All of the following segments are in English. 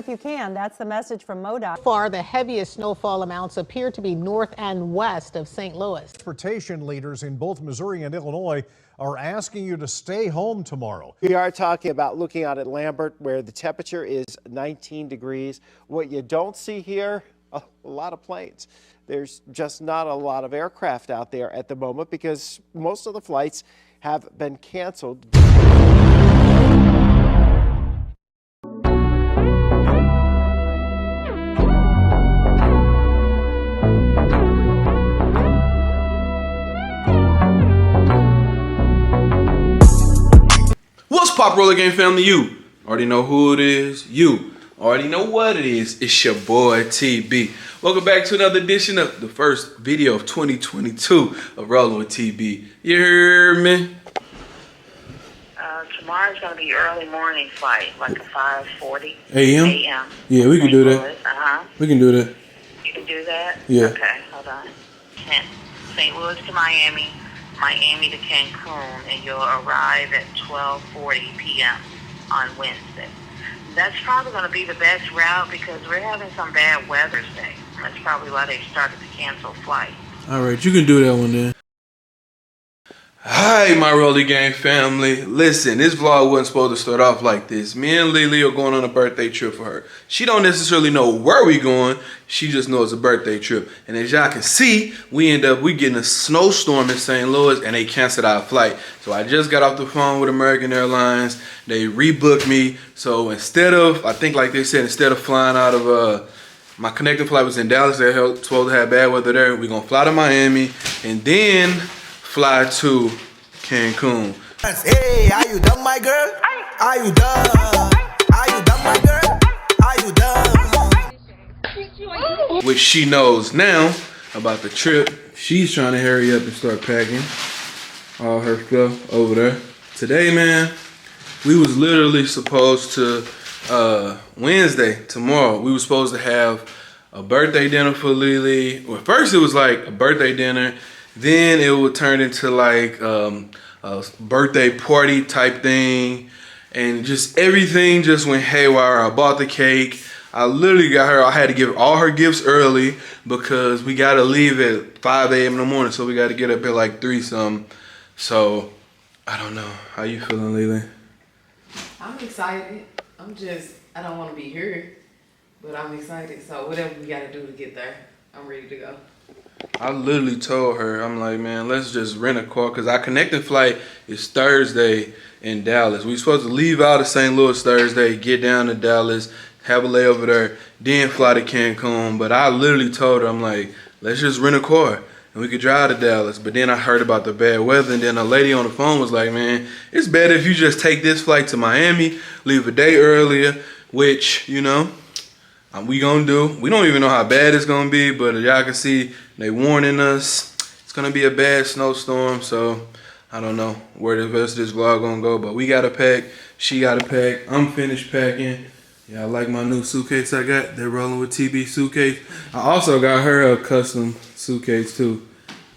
if you can. That's the message from MoDOT. So far, the heaviest snowfall amounts appear to be north and west of St. Louis. Transportation leaders in both Missouri and Illinois are asking you to stay home tomorrow. We are talking about looking out at Lambert, where the temperature is 19 degrees. What you don't see here, a lot of planes. There's just not a lot of aircraft out there at the moment because most of the flights have been canceled. What's Pop Roller Game family? You already know who it is. You already know what it is. It's your boy TB. Welcome back to another edition of the first video of 2022 of Rolling with TB. You hear me? Tomorrow's going to be early morning flight, like a 5:40 a.m. Yeah, we can do that. We can do that. You can do that? Yeah. Okay, hold on. St. Louis to Miami, Miami to Cancun, and you'll arrive at 12:40 p.m. on Wednesday. That's probably going to be the best route because we're having some bad weather today. That's probably why they started to cancel flights. All right, you can do that one then. Hi, my Rolly Gang family. Listen, this vlog wasn't supposed to start off like this. Me and Lily are going on a birthday trip for her. She don't necessarily know where we going. She just knows it's a birthday trip. And as y'all can see, we getting a snowstorm in St. Louis and they canceled our flight. So I just got off the phone with American Airlines. They rebooked me. So instead of, I think like they said, instead of flying out of, my connecting flight was in Dallas. They're supposed to have bad weather there. We're going to fly to Miami and then fly to Cancun. Hey, are you done, my girl? Are you done? Are you done, my girl? Are you done? Which she knows now about the trip. She's trying to hurry up and start packing all her stuff over there. Today, man, we was literally supposed to, Wednesday, tomorrow, we were supposed to have a birthday dinner for Lily. Well, first it was like a birthday dinner. Then it would turn into like a birthday party type thing. And just everything just went haywire. I bought the cake. I literally got her, I had to give all her gifts early because we got to leave at 5 a.m. in the morning. So we got to get up at like 3 something. So, I don't know. How you feeling, Lily? I'm excited. I don't want to be here. But I'm excited. So whatever we got to do to get there, I'm ready to go. I literally told her, I'm like, man, let's just rent a car because our connecting flight is Thursday in Dallas. We supposed to leave out of St. Louis Thursday, get down to Dallas, have a layover there, then fly to Cancun. But I literally told her, I'm like, let's just rent a car and we could drive to Dallas. But then I heard about the bad weather and then a lady on the phone was like, man, it's better if you just take this flight to Miami, leave a day earlier, which, you know, we gonna do. We don't even know how bad it's gonna be, but y'all can see they warning us. It's gonna be a bad snowstorm, so I don't know where the rest of this vlog gonna go, but we gotta pack. She gotta pack. I'm finished packing. Yeah, I like my new suitcase I got. They're Rolling with TB suitcase. I also got her a custom suitcase too,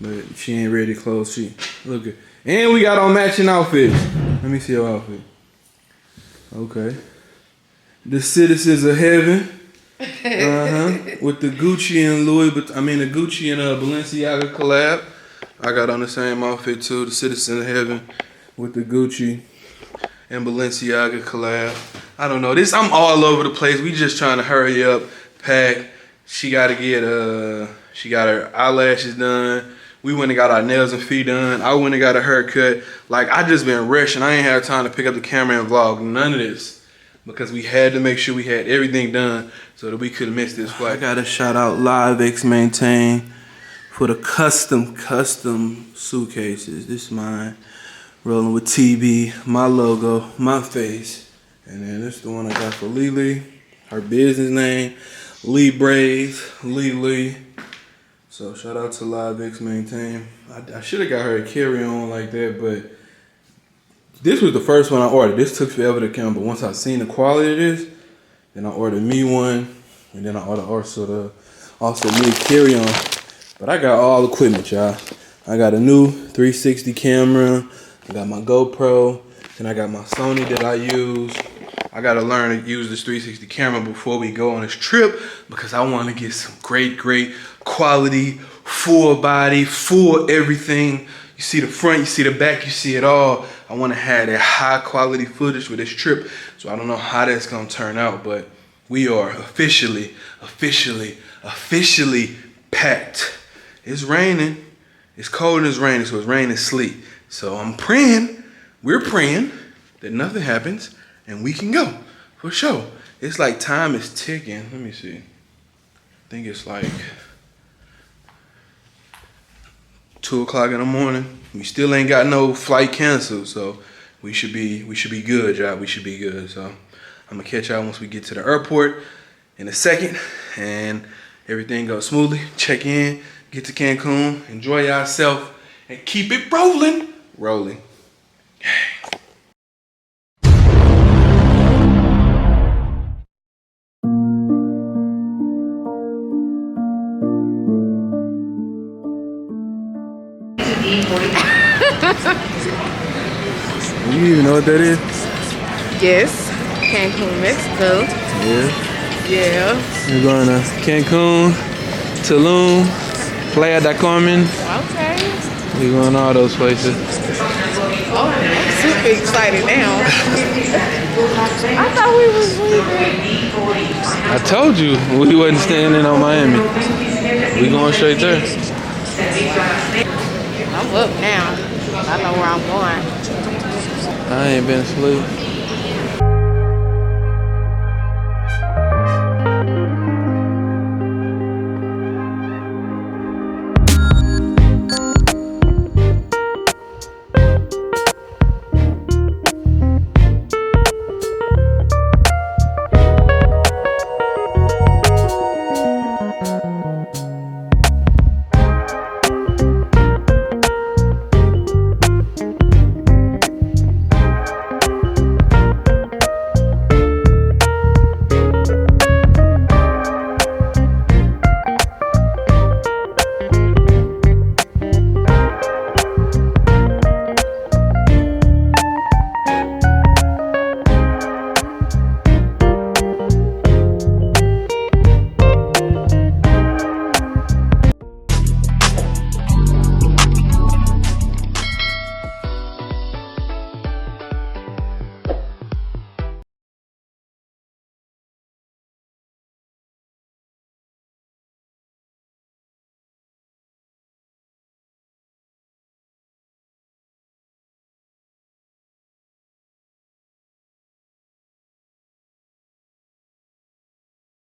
but she ain't ready to close. She look good. And we got on matching outfits. Let me see your outfit. Okay. The Citizens of Heaven. With the Gucci and the Gucci and Balenciaga collab. I got on the same outfit too, the Citizen of Heaven with the Gucci and Balenciaga collab. I don't know, I'm all over the place. We just trying to hurry up, pack. She gotta get she got her eyelashes done. We went and got our nails and feet done. I went and got a haircut. Like, I just been rushing. I ain't had time to pick up the camera and vlog none of this. Because we had to make sure we had everything done so that we couldn't miss this flight. I gotta shout out LiveX Maintain for the custom suitcases. This is mine, Rolling with TB, my logo, my face. And then this is the one I got for Lily, her business name, Lee Braves, Lily. So shout out to LiveX Maintain. I should have got her a carry-on like that, but this was the first one I ordered. This took forever to come, but once I seen the quality of this, then I ordered me one, and then I ordered also me a carry-on. But I got all equipment, y'all. I got a new 360 camera. I got my GoPro, and I got my Sony that I use. I gotta learn to use this 360 camera before we go on this trip because I want to get some great quality, full body, full everything. You see the front, you see the back, you see it all. I want to have that high quality footage for this trip. So I don't know how that's gonna turn out, but we are officially packed. It's raining. It's cold and it's raining, so it's rain and sleet. So I'm praying, we're praying that nothing happens and we can go for sure. It's like time is ticking. Let me see. I think it's like 2 o'clock in the morning. We still ain't got no flight canceled, so we should be good, y'all. We should be good. So I'm gonna catch y'all once we get to the airport in a second and everything goes smoothly. Check in, get to Cancun, enjoy yourself, and keep it rolling. You even know what that is? Yes, Cancun, Mexico. Yeah. We're going to Cancun, Tulum, Playa del Carmen. Okay. We're going all those places. Oh, I'm super excited now. I thought we was leaving. I told you we wasn't staying in Miami. We going straight there. I'm up now. I know where I'm going. I ain't been asleep.